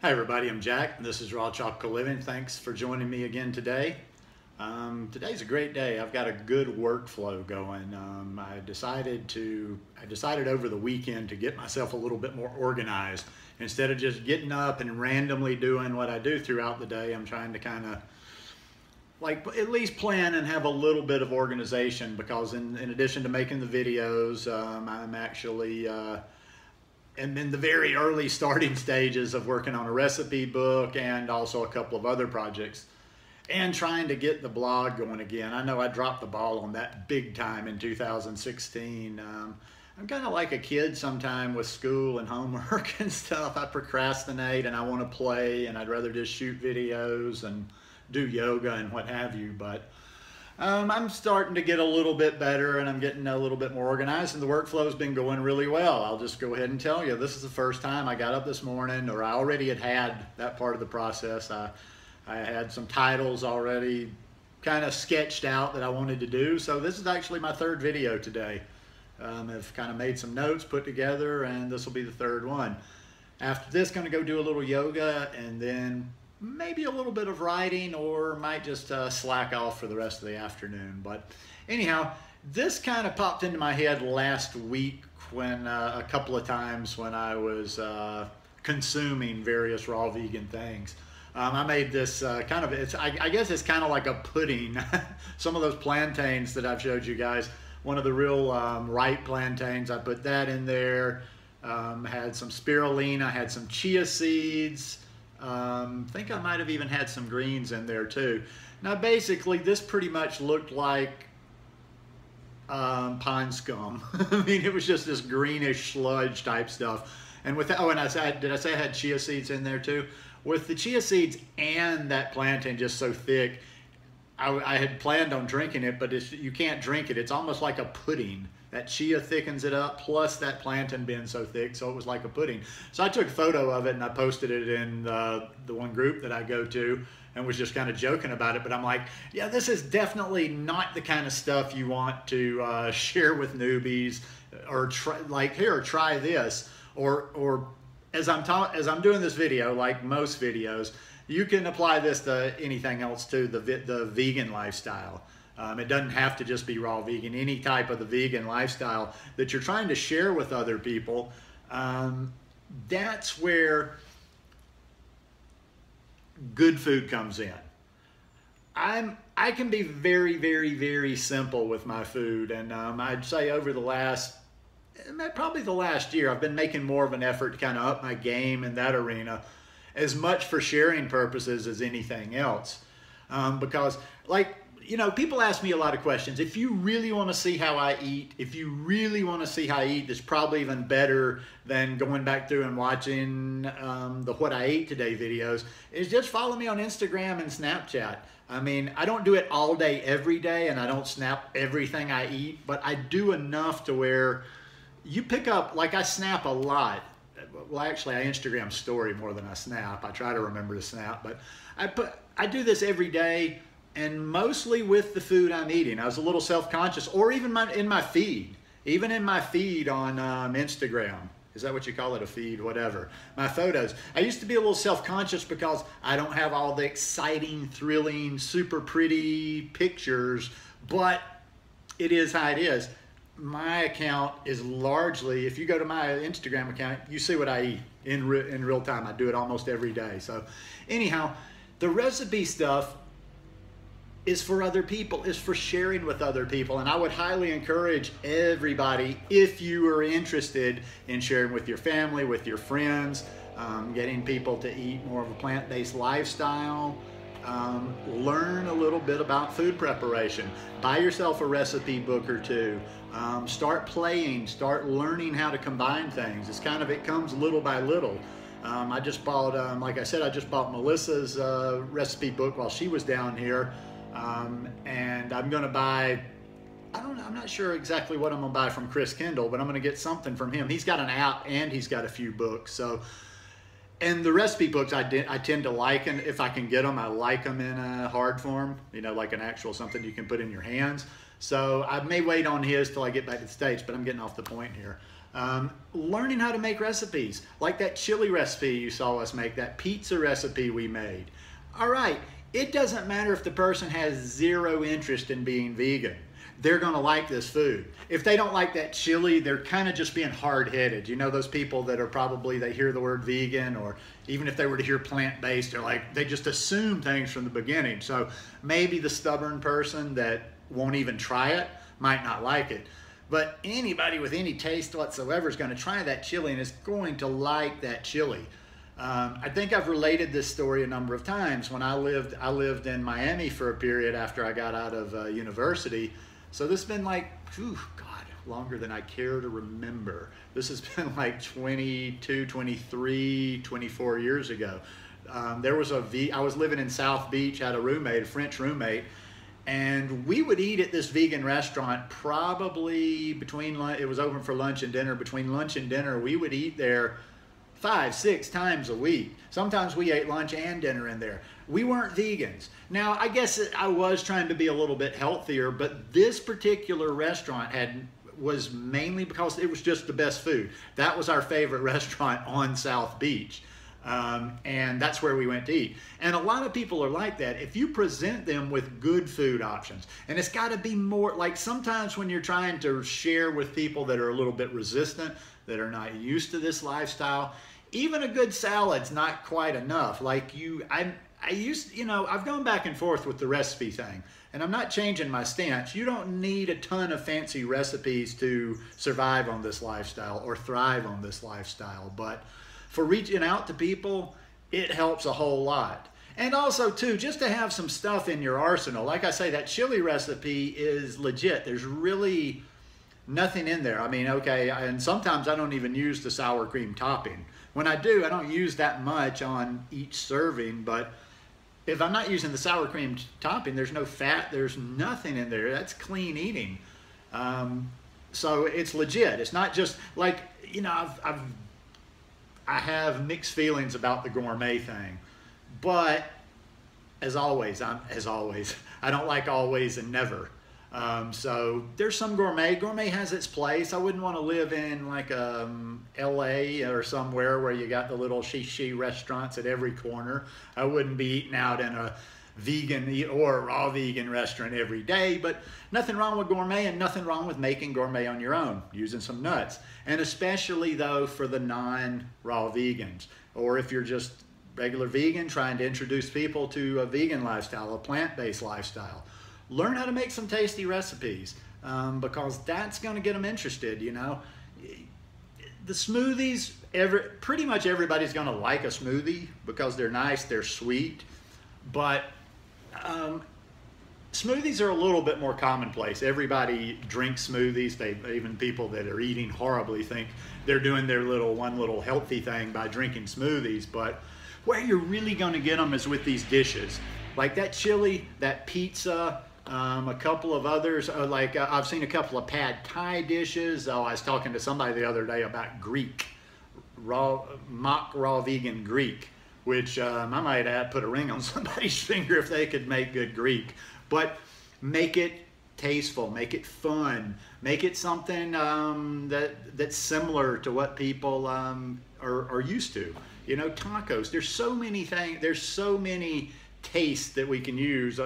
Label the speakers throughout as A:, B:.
A: Hi everybody, I'm Jack. This is Raw Tropical Living. Thanks for joining me again today. Today's a great day. I've got a good workflow going. I decided over the weekend to get myself a little bit more organized. Instead of just getting up and randomly doing what I do throughout the day, I'm trying to kind of at least plan and have a little bit of organization, because in addition to making the videos, I'm actually and in the very early starting stages of working on a recipe book and also a couple of other projects and trying to get the blog going again. I know I dropped the ball on that big time in 2016. I'm kind of like a kid sometime with school and homework and stuff. I procrastinate and I want to play, and I'd rather just shoot videos and do yoga and what have you. But I'm starting to get a little bit better, and I'm getting a little bit more organized, and the workflow's been going really well. I'll just go ahead and tell you, this is the first time I got up this morning, or I already had that part of the process. I had some titles already kind of sketched out that I wanted to do, so this is actually my third video today. I've kind of made some notes, put together, and this will be the third one. After this, going to go do a little yoga, and then maybe a little bit of writing, or might just slack off for the rest of the afternoon. But anyhow, this kind of popped into my head last week when a couple of times when I was consuming various raw vegan things. I made this I guess it's kind of like a pudding. Some of those plantains that I've showed you guys, one of the real ripe plantains, I put that in there. Had some spirulina, had some chia seeds. Think I might have even had some greens in there too. Now basically this pretty much looked like pine scum. I mean, it was just this greenish sludge type stuff. And with that, did I say I had chia seeds in there too? With the chia seeds and that plantain just so thick, I had planned on drinking it, but you can't drink it. It's almost like a pudding. That chia thickens it up, plus that plantain being so thick, so it was like a pudding. So I took a photo of it and I posted it in the one group that I go to, and was just kind of joking about it. But I'm like, yeah, this is definitely not the kind of stuff you want to share with newbies, or try this, or as I'm doing this video, like most videos, you can apply this to anything else too, the vegan lifestyle. It doesn't have to just be raw vegan. Any type of the vegan lifestyle that you're trying to share with other people, that's where good food comes in. I can be very, very, very simple with my food, and I'd say over probably the last year, I've been making more of an effort to kind of up my game in that arena, as much for sharing purposes as anything else. Because people ask me a lot of questions. If you really want to see how I eat, it's probably even better than going back through and watching the What I Ate Today videos, is just follow me on Instagram and Snapchat. I mean, I don't do it all day, every day, and I don't snap everything I eat, but I do enough to where you pick up, like I snap a lot. Well, actually, I Instagram story more than I snap. I try to remember to snap, but I do this every day, and mostly with the food I'm eating. I was a little self-conscious, or even in my feed on Instagram. Is that what you call it, a feed? Whatever. My photos. I used to be a little self-conscious because I don't have all the exciting, thrilling, super pretty pictures, but it is how it is. My account is largely, if you go to my Instagram account, you see what I eat in real time. I do it almost every day. So anyhow, the recipe stuff is for other people, is for sharing with other people. And I would highly encourage everybody, if you are interested in sharing with your family, with your friends, getting people to eat more of a plant-based lifestyle, learn a little bit about food preparation. Buy yourself a recipe book or two. Start playing, start learning how to combine things. It comes little by little. I just bought, like I said, I just bought Melissa's recipe book while she was down here. And I'm gonna buy, I'm not sure exactly what I'm gonna buy from Chris Kendall, but I'm gonna get something from him. He's got an app and he's got a few books. So, and the recipe books I tend to like, and if I can get them, I like them in a hard form, like an actual something you can put in your hands. So I may wait on his till I get back to the States, but I'm getting off the point here. Learning how to make recipes, like that chili recipe you saw us make, that pizza recipe we made. All right, it doesn't matter if the person has zero interest in being vegan. They're gonna like this food. If they don't like that chili, they're kind of just being hard-headed. You know those people that are probably, they hear the word vegan, or even if they were to hear plant-based, they're like, they just assume things from the beginning. So maybe the stubborn person that won't even try it might not like it. But anybody with any taste whatsoever is going to try that chili and is going to like that chili. I think I've related this story a number of times. When I lived in Miami for a period after I got out of university. So this has been like, God, longer than I care to remember. This has been like 22, 23, 24 years ago. I was living in South Beach, had a roommate, a French roommate, and we would eat at this vegan restaurant probably it was open for lunch and dinner. Between lunch and dinner, we would eat there 5, 6 times a week. Sometimes we ate lunch and dinner in there. We weren't vegans. Now, I guess I was trying to be a little bit healthier, but this particular restaurant was mainly because it was just the best food. That was our favorite restaurant on South Beach. And that's where we went to eat. And a lot of people are like that. If you present them with good food options, and it's got to be more, like sometimes when you're trying to share with people that are a little bit resistant, that are not used to this lifestyle, even a good salad's not quite enough. Like I've gone back and forth with the recipe thing, and I'm not changing my stance. You don't need a ton of fancy recipes to survive on this lifestyle or thrive on this lifestyle, but for reaching out to people, it helps a whole lot. And also too, just to have some stuff in your arsenal. Like I say, that chili recipe is legit. There's really nothing in there. I mean, okay, and sometimes I don't even use the sour cream topping. When I do, I don't use that much on each serving, but if I'm not using the sour cream topping, there's no fat, there's nothing in there. That's clean eating. So it's legit. It's not just like, you know, I have mixed feelings about the gourmet thing, but as always, I don't like always and never. So there's some gourmet. Gourmet has its place. I wouldn't want to live in like LA or somewhere where you got the little shishi restaurants at every corner. I wouldn't be eating out in a vegan or raw vegan restaurant every day, but nothing wrong with gourmet and nothing wrong with making gourmet on your own, using some nuts. And especially though for the non-raw vegans, or if you're just regular vegan trying to introduce people to a vegan lifestyle, a plant-based lifestyle. Learn how to make some tasty recipes because that's going to get them interested, you know. The smoothies, pretty much everybody's going to like a smoothie because they're nice, they're sweet, but smoothies are a little bit more commonplace. Everybody drinks smoothies. Even people that are eating horribly think they're doing their one little healthy thing by drinking smoothies, but where you're really going to get them is with these dishes. Like that chili, that pizza, a couple of others, I've seen a couple of pad thai dishes. I was talking to somebody the other day about Greek, mock raw vegan Greek, which I might put a ring on somebody's finger if they could make good Greek. But make it tasteful, make it fun, make it something that's similar to what people are used to. You know, tacos, there's so many things, there's so many tastes that we can use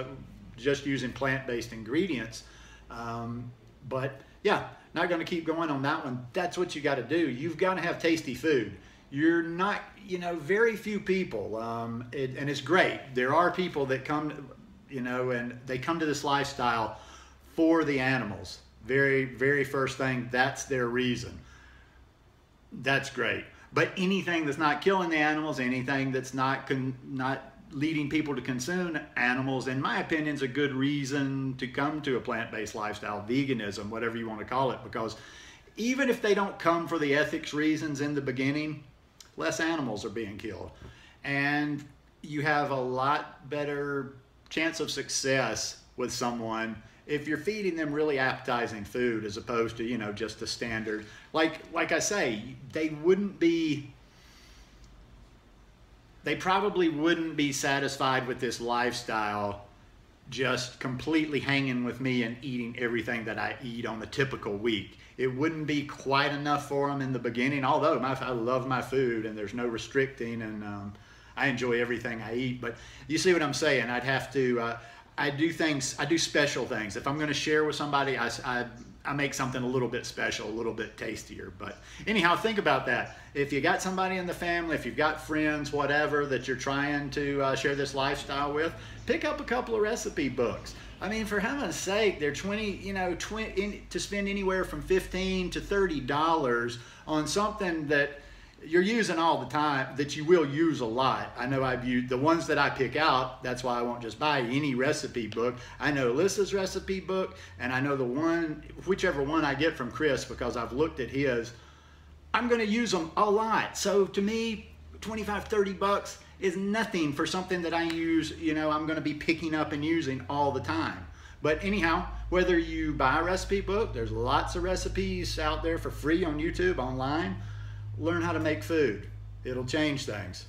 A: just using plant-based ingredients. But yeah, not going to keep going on that one. That's what you got to do. You've got to have tasty food. You're not, you know, very few people, and it's great. There are people that come, you know, and they come to this lifestyle for the animals. Very, very first thing, that's their reason. That's great. But anything that's not killing the animals, anything that's not leading people to consume animals, in my opinion, is a good reason to come to a plant-based lifestyle, veganism, whatever you want to call it, because even if they don't come for the ethics reasons in the beginning, less animals are being killed. And you have a lot better chance of success with someone if you're feeding them really appetizing food as opposed to, you know, just the standard. Like I say, they probably wouldn't be satisfied with this lifestyle just completely hanging with me and eating everything that I eat on a typical week. It wouldn't be quite enough for them in the beginning, although I love my food and there's no restricting, and I enjoy everything I eat. But you see what I'm saying? I'd have to, I do special things. If I'm going to share with somebody, I make something a little bit special, a little bit tastier. But anyhow, think about that. If you got somebody in the family, if you've got friends, whatever, that you're trying to share this lifestyle with, pick up a couple of recipe books. I mean, for heaven's sake, they're to spend anywhere from $15 to $30 on something that you're using all the time, that you will use a lot. I know I've used the ones that I pick out. That's why I won't just buy any recipe book. I know Alyssa's recipe book, and I know whichever one I get from Chris, because I've looked at his, I'm going to use them a lot. So to me, 25, 30 bucks is nothing for something that I use, I'm going to be picking up and using all the time. But anyhow, whether you buy a recipe book, there's lots of recipes out there for free on YouTube, online. Learn how to make food. It'll change things.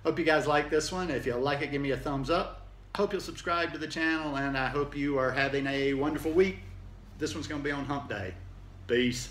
A: Hope you guys like this one. If you like it, give me a thumbs up. Hope you'll subscribe to the channel, and I hope you are having a wonderful week. This one's going to be on Hump Day. Peace.